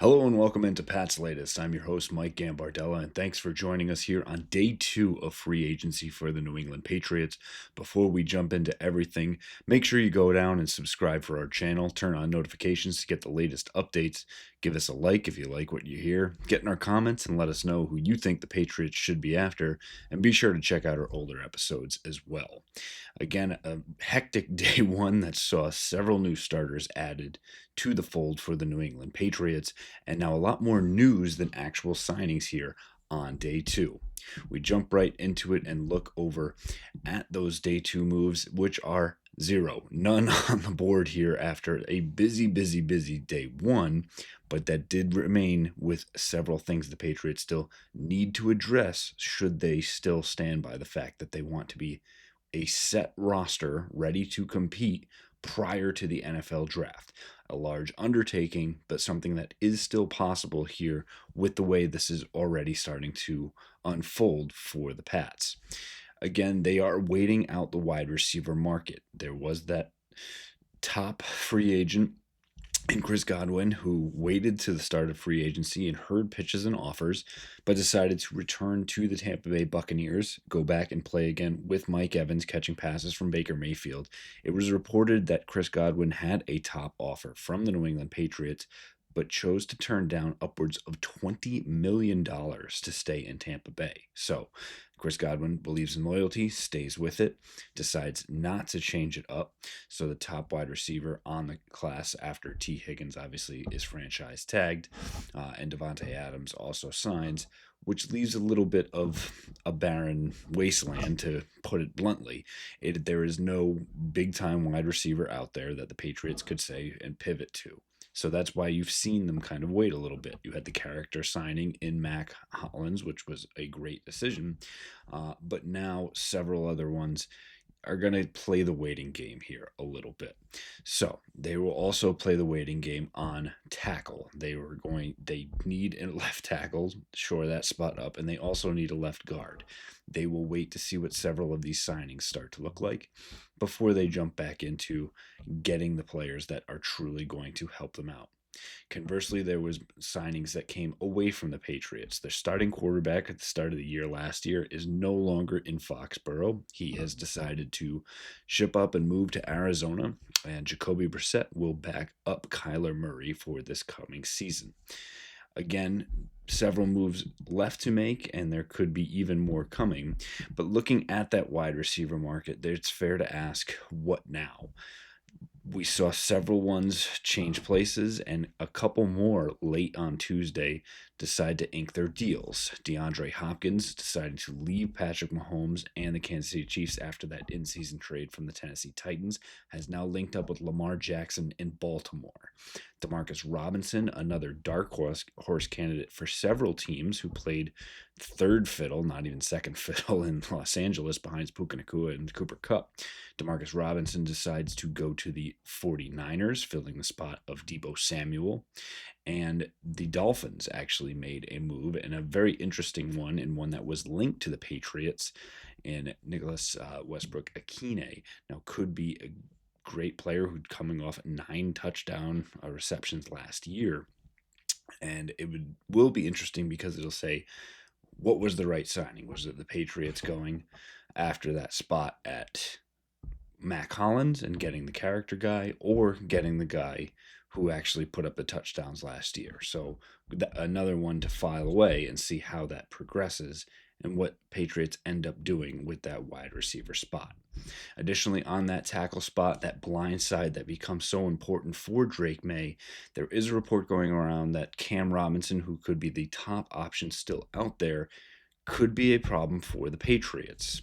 Hello and welcome into Pat's Latest. I'm your host, Mike Gambardella, and thanks for joining us here on day 2 of free agency for the New England Patriots. Before we jump into everything, make sure you go down and subscribe for our channel, turn on notifications to get the latest updates, give us a like if you like what you hear, get in our comments and let us know who you think the Patriots should be after, and be sure to check out our older episodes as well. Again, a hectic day 1 that saw several new starters added to the fold for the New England Patriots, and now a lot more news than actual signings here on day 2. We jump right into it and look over at those day 2 moves, which are zero, none on the board here after a busy day 1, but that did remain with several things the Patriots still need to address should they still stand by the fact that they want to be a set roster ready to compete prior to the NFL draft. A large undertaking, but something that is still possible here with the way this is already starting to unfold for the Pats. Again, they are waiting out the wide receiver market. There was that top free agent and Chris Godwin, who waited to the start of free agency and heard pitches and offers, but decided to return to the Tampa Bay Buccaneers, go back and play again with Mike Evans catching passes from Baker Mayfield. It was reported that Chris Godwin had a top offer from the New England Patriots, but chose to turn down upwards of $20 million to stay in Tampa Bay. So Chris Godwin believes in loyalty, stays with it, decides not to change it up. So the top wide receiver on the class after T. Higgins obviously is franchise tagged, and Devontae Adams also signs, which leaves a little bit of a barren wasteland, to put it bluntly. There is no big-time wide receiver out there that the Patriots could say and pivot to. So that's why you've seen them kind of wait a little bit. You had the character signing in Mac Hollins, which was a great decision, but now several other ones are going to play the waiting game here a little bit. So they will also play the waiting game on tackle. They need a left tackle, shore that spot up, and they also need a left guard. They will wait to see what several of these signings start to look like before they jump back into getting the players that are truly going to help them out. Conversely, there was signings that came away from the Patriots. Their starting quarterback at the start of the year last year is no longer in Foxborough. He has decided to ship up and move to Arizona, and Jacoby Brissett will back up Kyler Murray for this coming season. Again, several moves left to make, and there could be even more coming. But looking at that wide receiver market, it's fair to ask, what now? We saw several ones change places, and a couple more late on Tuesday decide to ink their deals. DeAndre Hopkins decided to leave Patrick Mahomes and the Kansas City Chiefs after that in-season trade from the Tennessee Titans, has now linked up with Lamar Jackson in Baltimore. Demarcus Robinson, another dark horse candidate for several teams who played third fiddle, not even second fiddle, in Los Angeles behind Puka Nacua and Cooper Kupp. Demarcus Robinson decides to go to the 49ers, filling the spot of Deebo Samuel. And the Dolphins actually made a move, and a very interesting one, and one that was linked to the Patriots, in Nicholas Westbrook-Akine. Now, could be a great player who's coming off 9 touchdown receptions last year. And it will be interesting because it'll say, what was the right signing? Was it the Patriots going after that spot at Mac Hollins and getting the character guy, or getting the guy who actually put up the touchdowns last year? So another one to file away and see how that progresses and what Patriots end up doing with that wide receiver spot. Additionally, on that tackle spot, that blind side that becomes so important for Drake May, there is a report going around that Cam Robinson, who could be the top option still out there, could be a problem for the Patriots.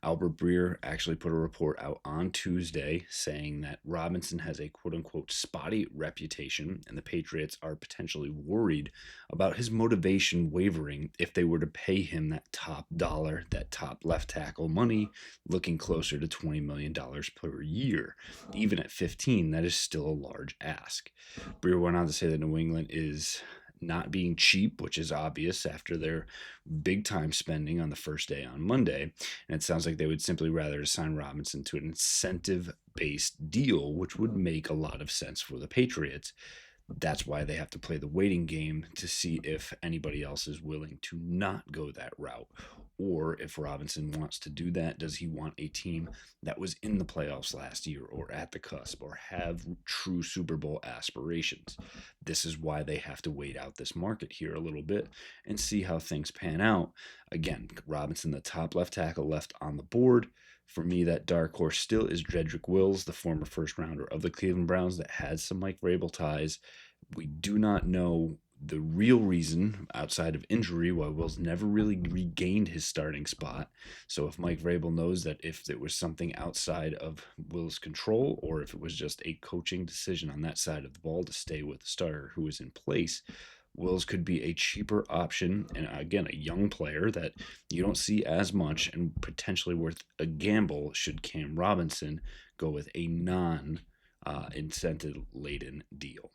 Albert Breer actually put a report out on Tuesday saying that Robinson has a quote-unquote spotty reputation, and the Patriots are potentially worried about his motivation wavering if they were to pay him that top dollar, that top left tackle money, looking closer to $20 million per year. Even at 15, that is still a large ask. Breer went on to say that New England is not being cheap, which is obvious after their big time spending on the first day on Monday. And it sounds like they would simply rather assign Robinson to an incentive-based deal, which would make a lot of sense for the Patriots. That's why they have to play the waiting game to see if anybody else is willing to not go that route. Or if Robinson wants to do that, does he want a team that was in the playoffs last year or at the cusp or have true Super Bowl aspirations? This is why they have to wait out this market here a little bit and see how things pan out. Again, Robinson, the top left tackle left on the board. For me, that dark horse still is Jedrick Wills, the former first rounder of the Cleveland Browns that has some Mike Vrabel ties. We do not know the real reason outside of injury why Wills never really regained his starting spot. So if Mike Vrabel knows that if it was something outside of Wills' control or if it was just a coaching decision on that side of the ball to stay with the starter who is in place, Wills could be a cheaper option, and again, a young player that you don't see as much and potentially worth a gamble should Cam Robinson go with a non incentive laden deal.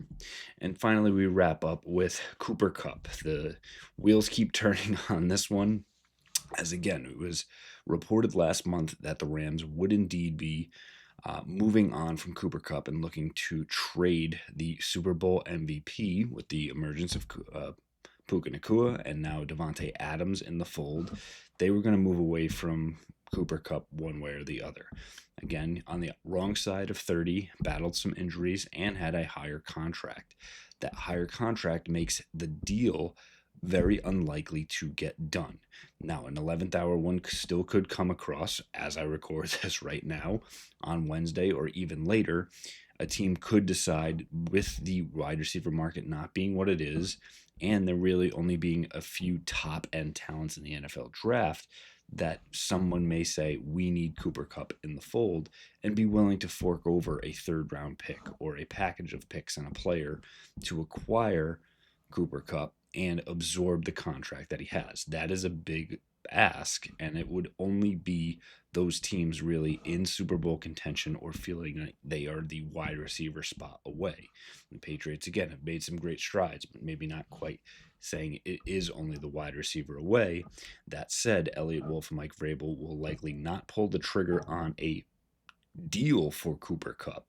And finally, we wrap up with Cooper Kupp. The wheels keep turning on this one, as again, it was reported last month that the Rams would indeed be moving on from Cooper Kupp and looking to trade the Super Bowl MVP with the emergence of Puka Nacua and now Devontae Adams in the fold. They were going to move away from Cooper Kupp one way or the other. Again, on the wrong side of 30, battled some injuries and had a higher contract. That higher contract makes the deal very unlikely to get done. Now, an 11th hour one still could come across as I record this right now on Wednesday or even later. A team could decide, with the wide receiver market not being what it is, and there really only being a few top end talents in the NFL draft, that someone may say, we need Cooper Kupp in the fold, and be willing to fork over a third round pick or a package of picks and a player to acquire Cooper Kupp and absorb the contract that he has. That is a big ask, and it would only be those teams really in Super Bowl contention or feeling like they are the wide receiver spot away. The Patriots, again, have made some great strides, but maybe not quite saying it is only the wide receiver away. That said, Elliott Wolf and Mike Vrabel will likely not pull the trigger on a deal for Cooper Kupp,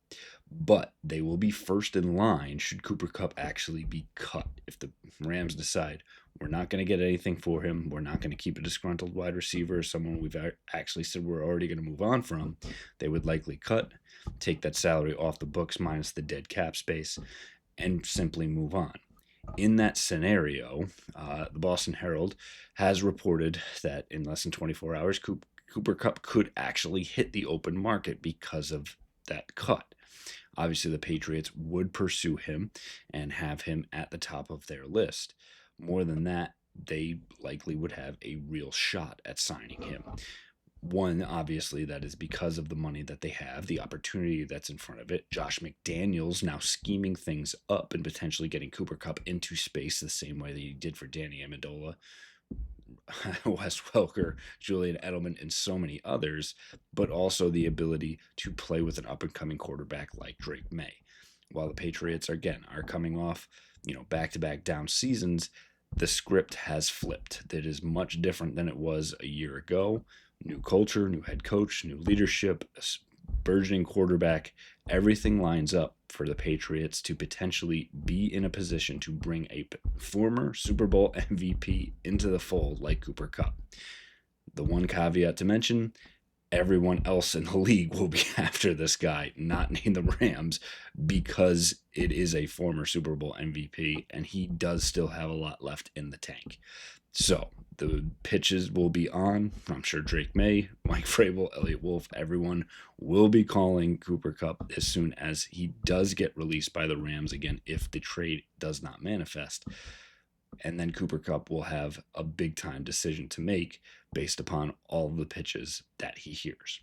but they will be first in line should Cooper Kupp actually be cut. If the Rams decide we're not going to get anything for him, we're not going to keep a disgruntled wide receiver, someone we've actually said we're already going to move on from, they would likely cut, take that salary off the books minus the dead cap space, and simply move on. In that scenario, the Boston Herald has reported that in less than 24 hours, Cooper Kupp could actually hit the open market because of that cut. Obviously, the Patriots would pursue him and have him at the top of their list. More than that, they likely would have a real shot at signing him. One, obviously, that is because of the money that they have, the opportunity that's in front of it. Josh McDaniels now scheming things up and potentially getting Cooper Kupp into space the same way that he did for Danny Amendola, Wes Welker, Julian Edelman, and so many others, but also the ability to play with an up-and-coming quarterback like Drake May. While the Patriots, again, are coming off, back-to-back down seasons, the script has flipped. That is much different than it was a year ago. New culture, new head coach, new leadership, burgeoning quarterback. Everything lines up for the Patriots to potentially be in a position to bring a former Super Bowl MVP into the fold like Cooper Kupp. The one caveat to mention, everyone else in the league will be after this guy, not named the Rams, because it is a former Super Bowl MVP and he does still have a lot left in the tank. So the pitches will be on. I'm sure Drake May, Mike Vrabel, Elliott Wolf, everyone will be calling Cooper Kupp as soon as he does get released by the Rams again, if the trade does not manifest. And then Cooper Kupp will have a big time decision to make based upon all of the pitches that he hears.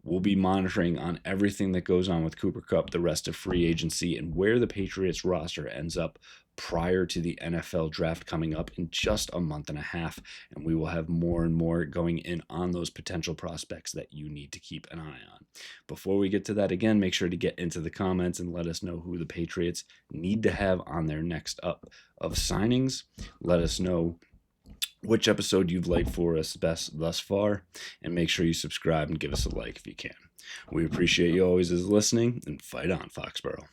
We'll be monitoring on everything that goes on with Cooper Kupp, the rest of free agency, and where the Patriots roster ends up prior to the NFL draft coming up in just a month and a half. And we will have more and more going in on those potential prospects that you need to keep an eye on. Before we get to that, again, make sure to get into the comments and let us know who the Patriots need to have on their next up of signings. Let us know which episode you've liked for us best thus far, and make sure you subscribe and give us a like if you can. We appreciate you always as listening, and fight on, Foxborough.